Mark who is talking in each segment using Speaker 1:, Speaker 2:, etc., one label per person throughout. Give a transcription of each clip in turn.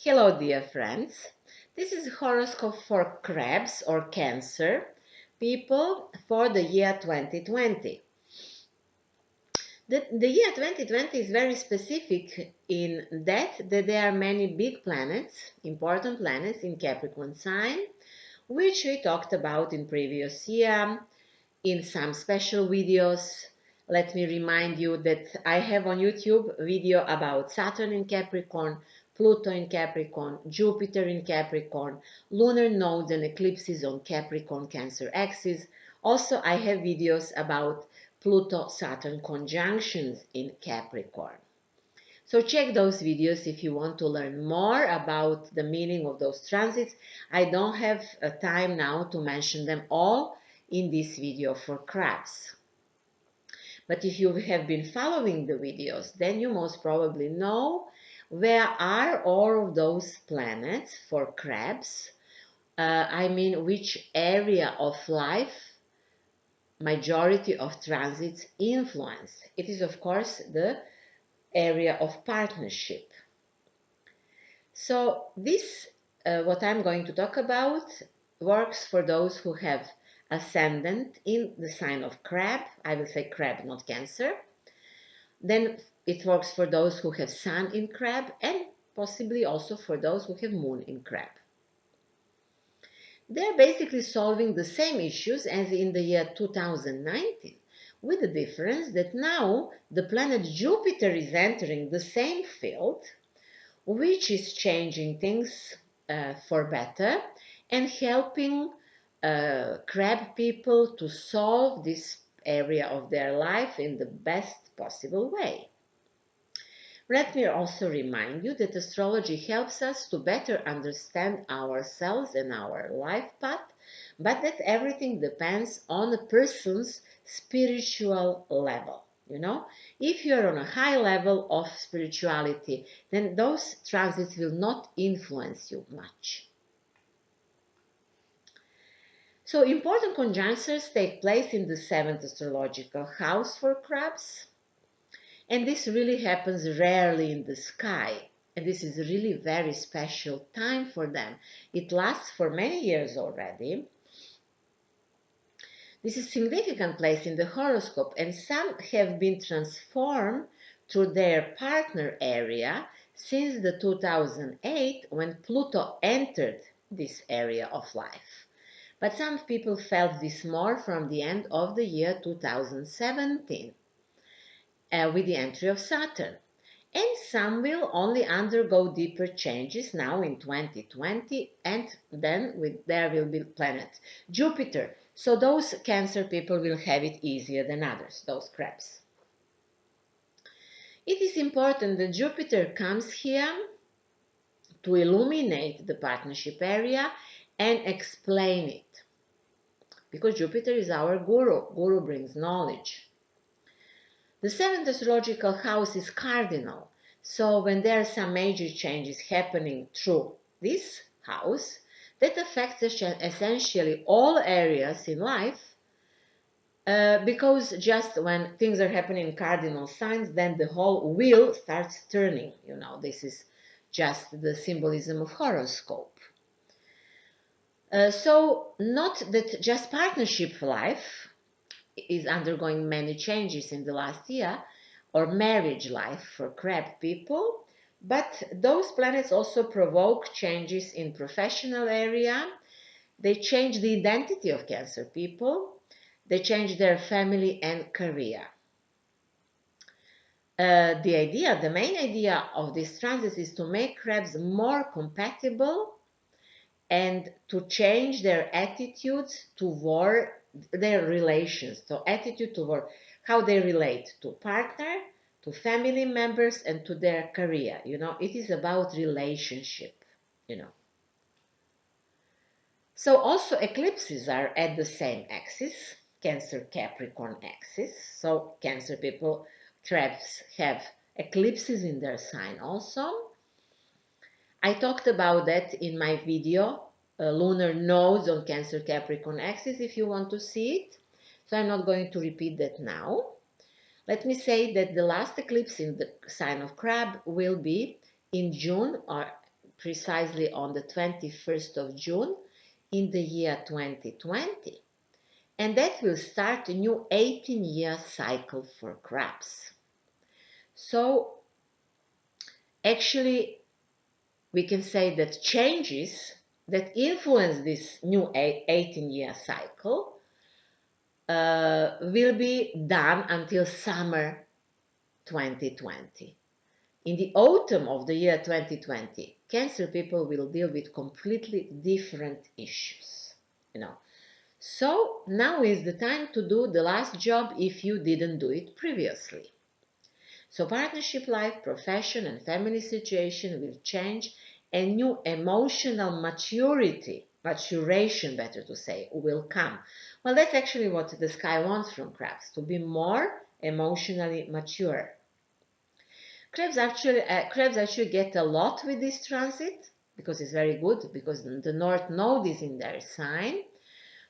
Speaker 1: Hello dear friends, this is horoscope for Crabs or Cancer people for the year 2020. The year 2020 is very specific in that there are many big planets, important planets in Capricorn sign, which we talked about in previous year in some special videos. Let me remind you that I have on YouTube video about Saturn in Capricorn, Pluto in Capricorn, Jupiter in Capricorn, lunar nodes and eclipses on Capricorn Cancer axis. Also, I have videos about Pluto-Saturn conjunctions in Capricorn. So check those videos if you want to learn more about the meaning of those transits. I don't have time now to mention them all in this video for Crabs. But if you have been following the videos, then you most probably know where are all of those planets for Crabs. I mean, which area of life majority of transits influence. It is, of course, the area of partnership. So this, what I'm going to talk about, works for those who have ascendant in the sign of Crab. I will say Crab, not Cancer. Then it works for those who have Sun in Crab and possibly also for those who have Moon in Crab. They're basically solving the same issues as in the year 2019, with the difference that now the planet Jupiter is entering the same field, which is changing things for better and helping crab people to solve this area of their life in the best possible way. Let me also remind you that astrology helps us to better understand ourselves and our life path, but that everything depends on a person's spiritual level. If you're on a high level of spirituality, then those transits will not influence you much. So important conjunctions take place in the 7th astrological house for crabs. And this really happens rarely in the sky. And this is a really very special time for them. It lasts for many years already. This is a significant place in the horoscope, and some have been transformed to their partner area since the 2008 when Pluto entered this area of life. But some people felt this more from the end of the year 2017 with the entry of Saturn. And some will only undergo deeper changes now in 2020, and then there will be planet Jupiter. So those Cancer people will have it easier than others, those crabs. It is important that Jupiter comes here to illuminate the partnership area and explain it. Because Jupiter is our guru. Guru brings knowledge. The 7th astrological house is cardinal. So when there are some major changes happening through this house, that affects essentially all areas in life, because just when things are happening in cardinal signs, then the whole wheel starts turning. This is just the symbolism of horoscope. So not that just partnership life is undergoing many changes in the last year, or marriage life for crab people, but those planets also provoke changes in professional area. They change the identity of Cancer people. They change their family and career. The main idea of this transit is to make crabs more compatible and to change their attitudes toward their relations. So attitude toward how they relate to partner, to family members, and to their career. It is about relationship. So also eclipses are at the same axis, Cancer Capricorn axis. So Cancer people, crabs, have eclipses in their sign also. I talked about that in my video, lunar nodes on Cancer Capricorn axis, if you want to see it. So I'm not going to repeat that now. Let me say that the last eclipse in the sign of Crab will be in June, or precisely on the 21st of June in the year 2020. And that will start a new 18-year cycle for crabs. So actually, we can say that changes that influence this new 18-year cycle will be done until summer 2020. In the autumn of the year 2020, Cancer people will deal with completely different issues, So now is the time to do the last job if you didn't do it previously. So partnership life, profession and family situation will change, and new emotional maturation better to say, will come. Well, that's actually what the sky wants from crabs, to be more emotionally mature. Crabs actually get a lot with this transit, because it's very good, because the North Node is in their sign.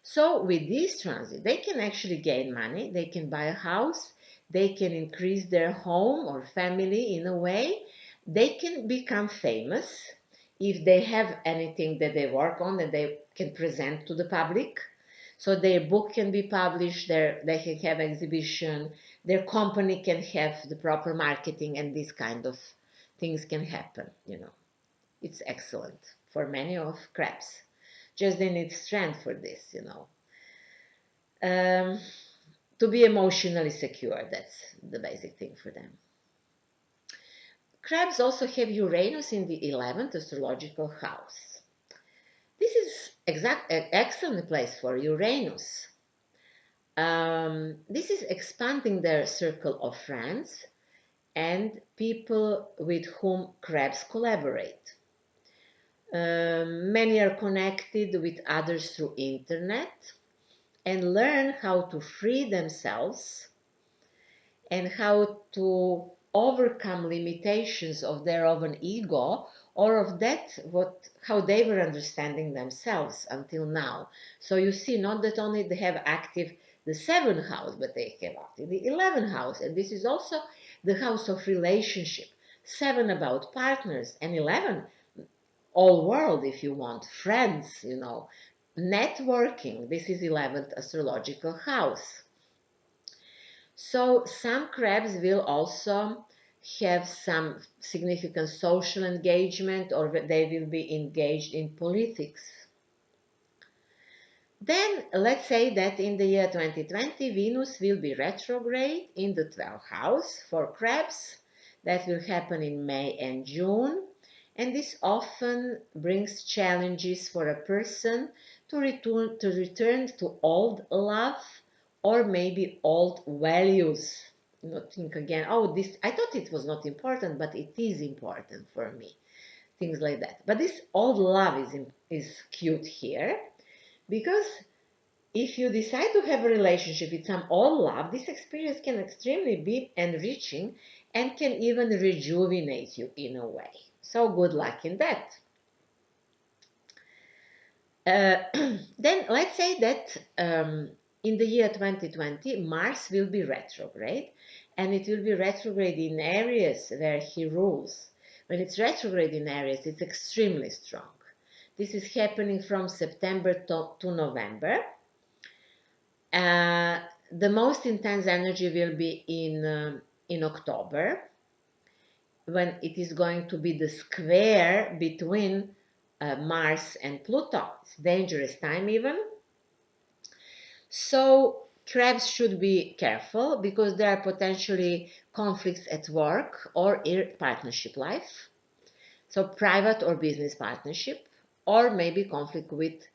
Speaker 1: So with this transit, they can actually gain money, they can buy a house, they can increase their home or family in a way, they can become famous if they have anything that they work on that they can present to the public. So their book can be published, they can have exhibition, their company can have the proper marketing, and these kind of things can happen, It's excellent for many of crabs. Just they need strength for this, to be emotionally secure, that's the basic thing for them. Crabs also have Uranus in the 11th astrological house. This is an excellent place for Uranus. This is expanding their circle of friends and people with whom crabs collaborate. Many are connected with others through internet and learn how to free themselves and how to overcome limitations of their own ego, or of that how they were understanding themselves until now. So you see, not that only they have active the 7th house, but they have active the 11th house, and this is also the house of relationship. 7 about partners, and 11 all world, if you want, friends, networking. This is 11th astrological house. So some crabs will also have some significant social engagement, or they will be engaged in politics. Then let's say that in the year 2020, Venus will be retrograde in the 12th house for crabs. That will happen in May and June. And this often brings challenges for a person to return to old love, or maybe old values. Think again, oh, this, I thought it was not important, but it is important for me. Things like that. But this old love is cute here, because if you decide to have a relationship with some old love, this experience can extremely be enriching and can even rejuvenate you in a way. So good luck in that. Then let's say that in the year 2020, Mars will be retrograde, and it will be retrograde in Aries where he rules. When it's retrograde in Aries, it's extremely strong. This is happening from September to November. The most intense energy will be in October, when it is going to be the square between Mars and Pluto. It's dangerous time even. So crabs should be careful, because there are potentially conflicts at work or in partnership life. So private or business partnership, or maybe conflict with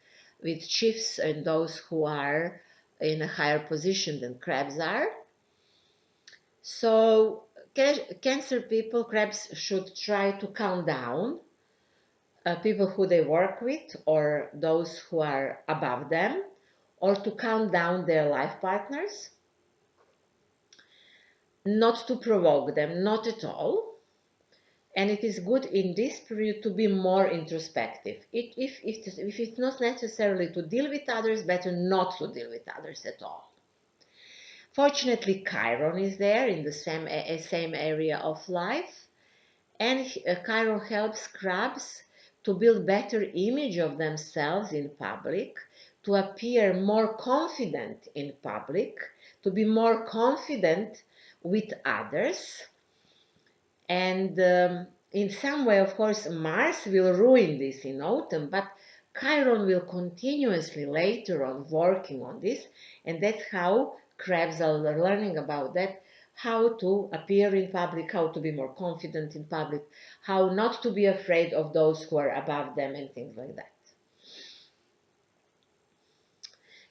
Speaker 1: chiefs and those who are in a higher position than crabs are. So Cancer people, crabs should try to calm down people who they work with, or those who are above them, or to calm down their life partners, not to provoke them, not at all. And it is good in this period to be more introspective. If it's not necessarily to deal with others, better not to deal with others at all. Fortunately, Chiron is there in the same area of life, and Chiron helps crabs to build better image of themselves in public, to appear more confident in public, to be more confident with others. And in some way, of course, Mars will ruin this in autumn, but Chiron will continuously later on working on this, and that's how crabs are learning about that, how to appear in public, how to be more confident in public, how not to be afraid of those who are above them, and things like that.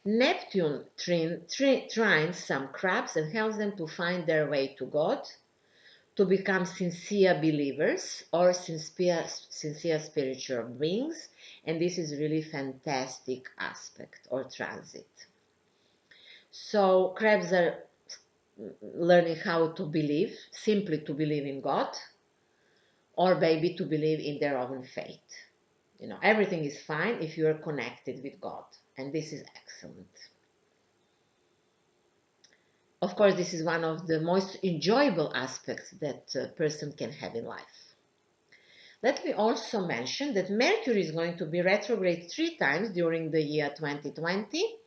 Speaker 1: Neptune trines some crabs and helps them to find their way to God, to become sincere believers or sincere spiritual beings, and this is really fantastic aspect or transit. So crabs are learning how to believe, simply to believe in God, or maybe to believe in their own faith. You know, everything is fine if you are connected with God, and this is excellent. Of course, this is one of the most enjoyable aspects that a person can have in life. Let me also mention that Mercury is going to be retrograde 3 times during the year 2020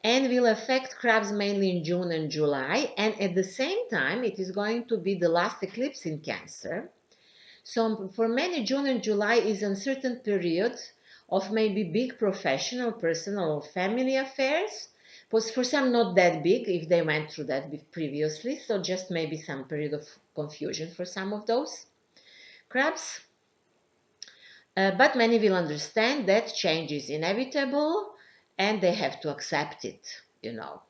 Speaker 1: and will affect crabs mainly in June and July, and at the same time it is going to be the last eclipse in Cancer. So for many, June and July is an uncertain period of maybe big professional, personal or family affairs, but for some not that big if they went through that previously, so just maybe some period of confusion for some of those crabs. But many will understand that change is inevitable and they have to accept it, you know.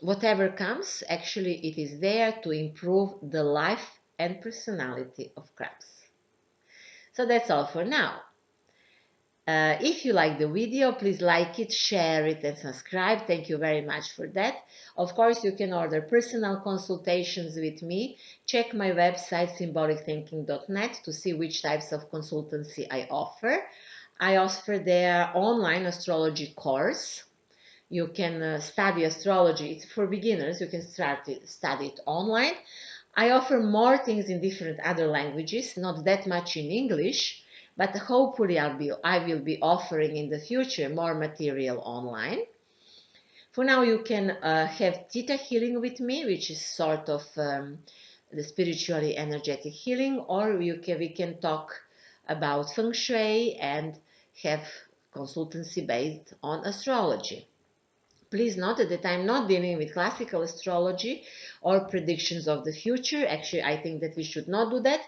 Speaker 1: Whatever comes, actually it is there to improve the life and personality of crabs. So that's all for now. If you like the video, please like it, share it and subscribe. Thank you very much for that. Of course, you can order personal consultations with me. Check my website symbolicthinking.net to see which types of consultancy I offer. I offer their online astrology course. You can study astrology. It's for beginners. You can study it online. I offer more things in different other languages, not that much in English, but hopefully I will be offering in the future more material online. For now, you can have Thetahealing with me, which is sort of the spiritually energetic healing, or we can talk about Feng Shui and have consultancy based on astrology. Please note that I'm not dealing with classical astrology or predictions of the future. Actually, I think that we should not do that,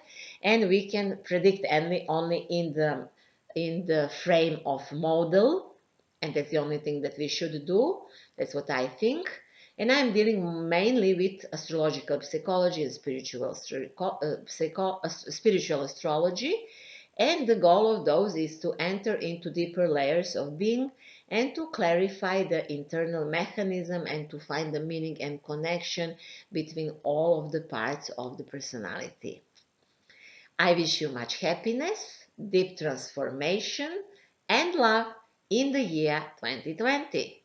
Speaker 1: and we can predict only in the frame of model, and that's the only thing that we should do. That's what I think. And I'm dealing mainly with astrological psychology and spiritual astrology. And the goal of those is to enter into deeper layers of being and to clarify the internal mechanism and to find the meaning and connection between all of the parts of the personality. I wish you much happiness, deep transformation, and love in the year 2020.